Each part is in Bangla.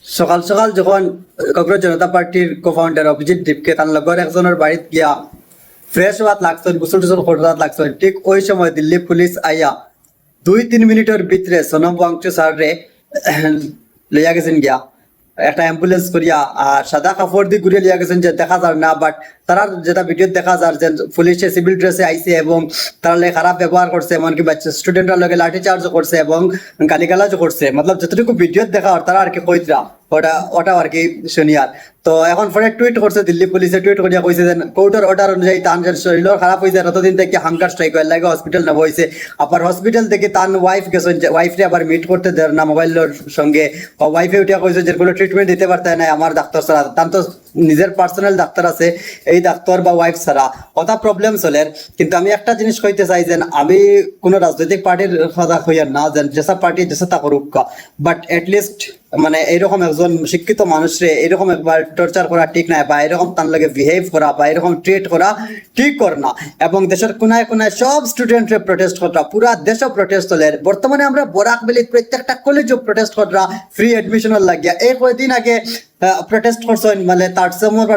সকাল সকাল যখন কংগ্রেস জনতা পার্টির কো-ফাউন্ডার অভিজিৎ দীপকে তার লগর একজনের বাড়িতে গিয়া ফ্রেশ হওয়াত লাগছেন, গোসল টোসল করতে লাগছেন, ঠিক ওই সময় দিল্লি পুলিশ আইয়া 2-3 মিনিটের ভিতরে সোনম ওয়াংচু স্যাররে লইয়া গেছেন গিয়া একটা অ্যাম্বুলেন্স করিয়া। আর সাদা কাপড় দিয়ে ঘুরিয়ে লিয়া গেছেন, যে দেখা যার না, বাট তারা যেটা ভিডিও দেখা যার যে পুলিশে সিভিল ড্রেসে আইছে এবং তারা লাগে খারাপ ব্যবহার করছে, এমনকি বাচ্চা স্টুডেন্টরা লগে লাঠি চার্জও করছে এবং গালিগালাজও করছে। মতলব যতটুকু ভিডিও দেখা আর তারা আর কি কইতরা ওটা আর কি শুনিয়ার। তো এখন পরে টুইট করছে দিল্লি পুলিশে, টুইট করিয়া কইছে যে কোর্টের অর্ডার অনুযায়ী তান শরীর খারাপ হয়েছে, ততদিন থেকে হাঙ্গার স্ট্রাইক হয়ে লাগে হসপিটাল নেওয়া হয়েছে। আবার হসপিটাল থেকে তার ওয়াইফ গেছেন, ওয়াইফরে আবার মিট করতে দেয় না মোবাইলের সঙ্গে। ওয়াইফে উঠিয়া কইছে যে কোনো ট্রিটমেন্ট দিতে পারতে না আমার ডাক্তার ছাড়া, তার তো নিজের পার্সোনাল ডাক্তার আছে, এই ডাক্তার বা ওয়াইফ ছাড়া কথা প্রবলেম চলে। কিন্তু আমি একটা জিনিস কইতে চাই যে আমি কোনো রাজনৈতিক পার্টির কথা কইয়ার না, যে যেসব পার্টি যেসা তা করুক, বাট এটলিস্ট মানে এইরকম একজন শিক্ষিত মানুষরে এরকম একবার টর্চার করা ঠিক নাই, বা এরকম তার লগে বিহেভ করা বা এরকম ট্রিট করা ঠিক কর না। এবং দেশের কোনায় কোনায় সব স্টুডেন্টরে প্রটেস্ট করা, পুরা দেশও প্রটেস্ট চলে। বর্তমানে আমরা বরাক ভ্যালির প্রত্যেকটা কলেজও প্রটেস্ট করা ফ্রি এডমিশনের লাগিয়া। এই কয়েকদিন আগে প্রটেস্ট করছেন, মানে থার্ড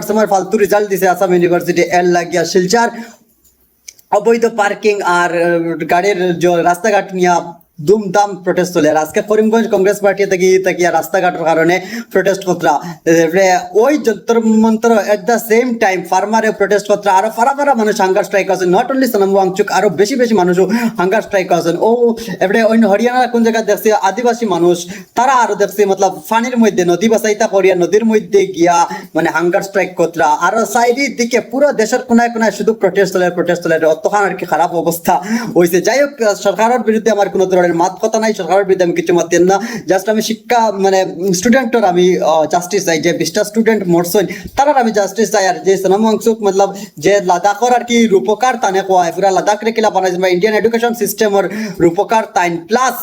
সেমের ফালতু রেজাল্ট দিছে আসাম ইউনিভার্সিটি, এর লাগিয়া শিলচার অবৈধ পার্কিং আর গাড়ির রাস্তাঘাট নিয়ে দুমদাম প্রটেস্ট চলে। আর আজকে করিমগঞ্জ কংগ্রেস পার্টি থেকে রাস্তাঘাটের কারণে প্রটেস্ট করতরা, ওই যন্ত্র মন্ত্র এট দ্য সেম টাইম ফার্মারে প্রটেস্ট করতরা। আরো ফারা মানুষ হাঙ্গার স্ট্রাইক আছেন, নট অনলি সোনম ওয়াংচুক, আরো বেশি মানুষও হাঙ্গার স্ট্রাইক আছেন। ও এবারে অন্য হরিয়ানার কোন জায়গায় দেখছি আদিবাসী মানুষ, তারা আরো দেখছি মতলব পানির মধ্যে নদী বাসাইতা করিয়া নদীর মধ্যে গিয়া মানে হাঙ্গার স্ট্রাইক করতরা। আরো সাইডের দিকে পুরো দেশের কোনায় কোনায় শুধু প্রটেস্ট চলে অতখান আর কি খারাপ অবস্থা হয়েছে। যাই হোক, সরকারের বিরুদ্ধে আমার কোনো ধরনের মাত কথা নাই, সরকারের বিরুদ্ধে আমি কিছু মাতেন না। জাস্ট আমি শিক্ষা মানে স্টুডেন্টের আমি জাস্টিস চাই, যে 20টা স্টুডেন্ট মরছেন তারার আমি জাস্টিস চাই। আর যে সোনম ওয়াংচুক মতলব যে লাদাখর আর কি রূপকার তানে কোয়া পুরা লাদাখ রে কিলা বানাইছে, ইন্ডিয়ান এডুকেশন সিস্টেমের রূপকার তাইন প্লাস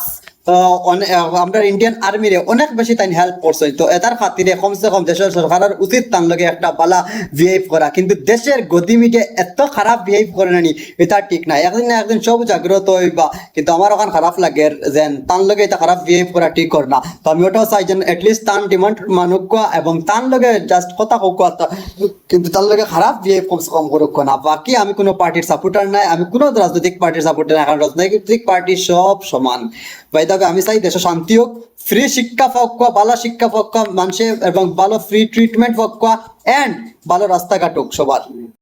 আমরা ইন্ডিয়ান আর্মিরে অনেক বেশি তাই হেল্প করছে। তো এটার খাতিরে কমসে কম দেশের সরকারের উচিত তার লগে একটা বালা বিহেভ করা। কিন্তু দেশের গদি মিডিয়া এত খারাপ বিহেভ করে নানি, এটা ঠিক নাই। একদিন না একদিন সব জাগ্রত হইবা, কিন্তু আমার ওখান খারাপ লাগে যেন তার লগে এটা খারাপ বিহেভ করা ঠিক কর না। তো আমি ওটাও চাই যেন এটলিস্ট তার ডিমান্ড মানুক এবং তার লগে জাস্ট কথা হোক, কিন্তু তার লগে খারাপ বিহেভ কমসে কম করুক না। বাকি আমি কোনো পার্টির সাপোর্টার নাই, আমি কোনো রাজনৈতিক পার্টির সাপোর্টার নাই, কারণ রাজনৈতিক পার্টি সব সমান। তবে আমি চাই দেশে শান্তি হোক, ফ্রি শিক্ষা পাক, ভালো শিক্ষা পাক মানুষের, এবং ভালো ফ্রি ট্রিটমেন্ট পাক, এন্ড ভালো রাস্তাঘাট হোক সবার।